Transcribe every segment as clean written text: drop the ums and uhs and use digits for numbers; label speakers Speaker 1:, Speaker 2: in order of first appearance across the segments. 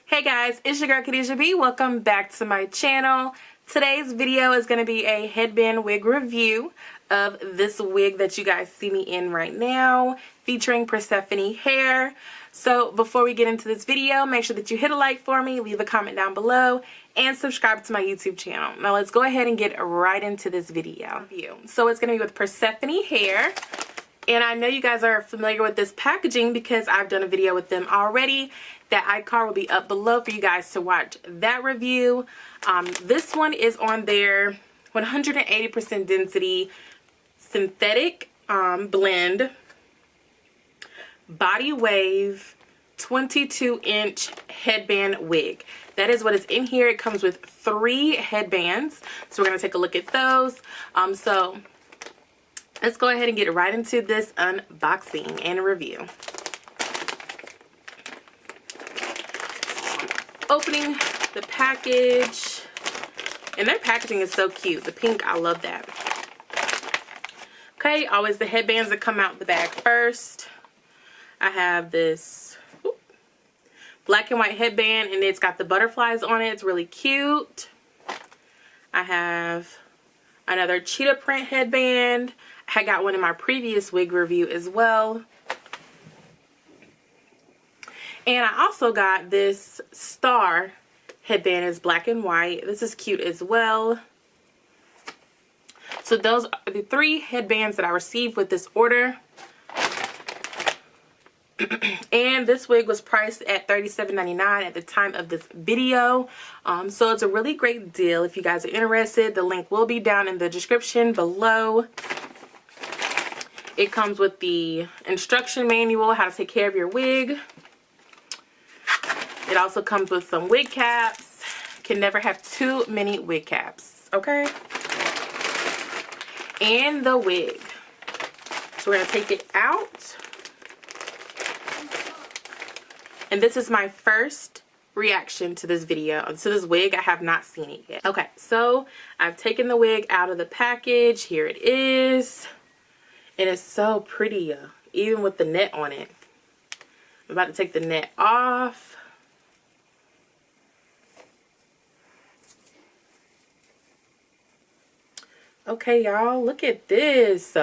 Speaker 1: Hey guys, it's your girl Khadijah B. Welcome back to my channel. Today's video is going to be a headband wig review of this wig that you guys see me in right now, featuring Persephone hair. So before we get into this video, make sure that you hit a like for me, leave a comment down below, and subscribe to my YouTube channel. Now let's go ahead and get right into this video. So it's going to be with Persephone hair. And I know you guys are familiar with this packaging because I've done a video with them already. That iCard will be up below for you guys to watch that review. This one is on their 180% density synthetic blend body wave 22-inch headband wig. That is what is in here. It comes with 3 headbands. So we're going to take a look at those. So let's go ahead and get right into this unboxing and review. Opening the package, and their packaging is so cute. The pink, I love that. Okay, always the headbands that come out the bag first. I have this black and white headband, and it's got the butterflies on it. It's really cute. I have another cheetah print headband. I got one in my previous wig review as well. And I also got this star headband. It's black and white. This is cute as well. So those are the 3 headbands that I received with this order. And this wig was priced at $37.99 at the time of this video. So it's a really great deal. If you guys are interested, the link will be down in the description below. It comes with the instruction manual, how to take care of your wig. It also comes with some wig caps. Can never have too many wig caps, okay? And the wig. So we're going to take it out. And this is my first reaction to this video. To this wig, I have not seen it yet. Okay, so I've taken the wig out of the package. Here it is. And it's so pretty, even with the net on it. I'm about to take the net off. Okay, y'all, look at this.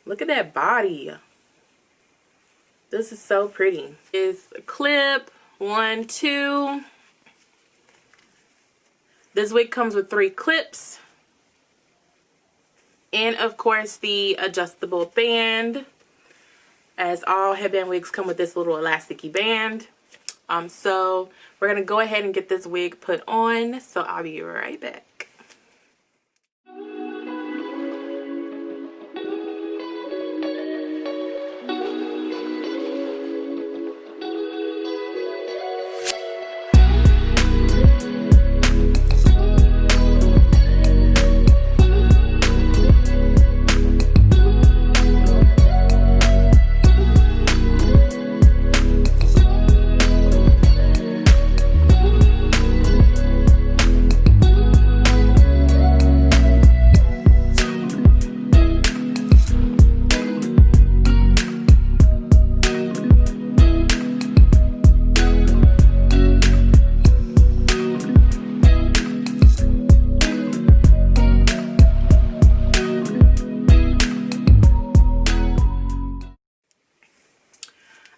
Speaker 1: Look at that body. This is so pretty. It's a clip, 1, 2. This wig comes with 3 clips. And of course the adjustable band. As all headband wigs come with this little elasticy band. So we're going to go ahead and get this wig put on. So I'll be right back.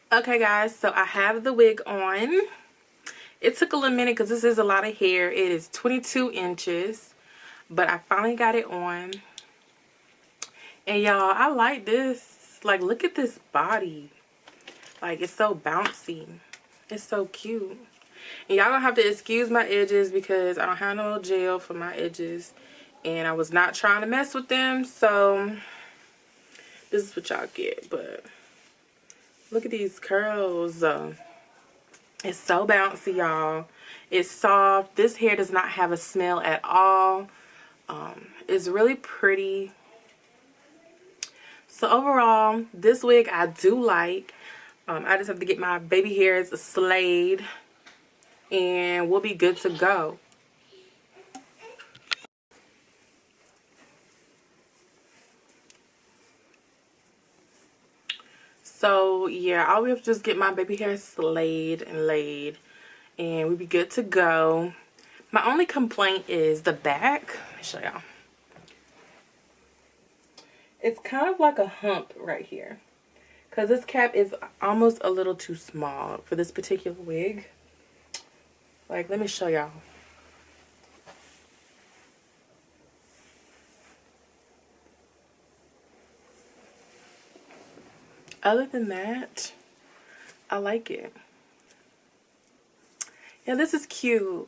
Speaker 1: Okay guys, so I have the wig on. It took a little minute because this is a lot of hair. It is 22 inches, but I finally got it on. And y'all, I like this. Like, look at this body. Like, it's so bouncy. It's so cute. And y'all gonna have to excuse my edges because I don't have no gel for my edges. And I was not trying to mess with them, so this is what y'all get. But look at these curls. It's so bouncy, y'all. It's soft. This hair does not have a smell at all. It's really pretty. So overall, this wig I do like. I just have to get my baby hairs slayed and we'll be good to go. So yeah, I'll have to just get my baby hair slayed and laid, and we'll be good to go. My only complaint is the back. Let me show y'all. It's kind of like a hump right here, because this cap is almost a little too small for this particular wig. Like, let me show y'all. Other than that, I like it. Yeah, this is cute.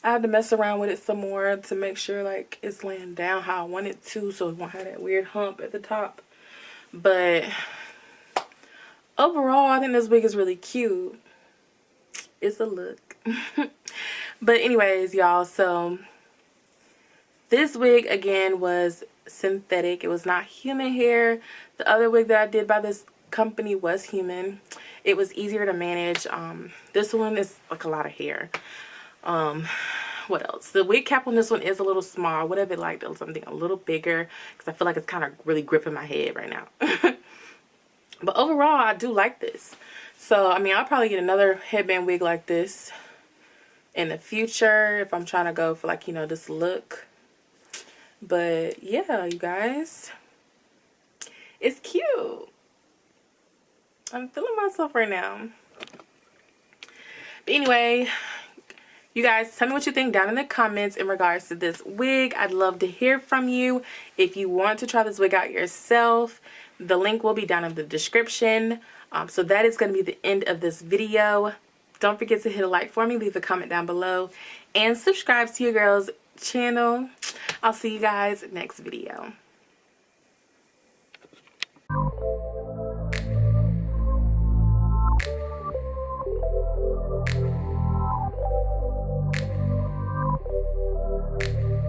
Speaker 1: I had to mess around with it some more to make sure like it's laying down how I want it to, so it won't have that weird hump at the top. But overall, I think this wig is really cute. It's a look. But anyways, y'all, so this wig again was synthetic. It was not human hair. The other wig that I did by this company was human. It was easier to manage. This one is like a lot of hair. What else? The wig cap on this one is a little small. I would have liked something a little bigger, because I feel like it's kind of really gripping my head right now. But overall, I do like this. So, I mean, I'll probably get another headband wig like this in the future if I'm trying to go for, like, you know, this look. But yeah, you guys, it's cute. I'm feeling myself right now. But anyway, you guys, tell me what you think down in the comments in regards to this wig. I'd love to hear from you. If you want to try this wig out yourself, the link will be down in the description. So that is going to be the end of this video. Don't forget to hit a like for me, leave a comment down below, and subscribe to your girl's channel. I'll see you guys next video.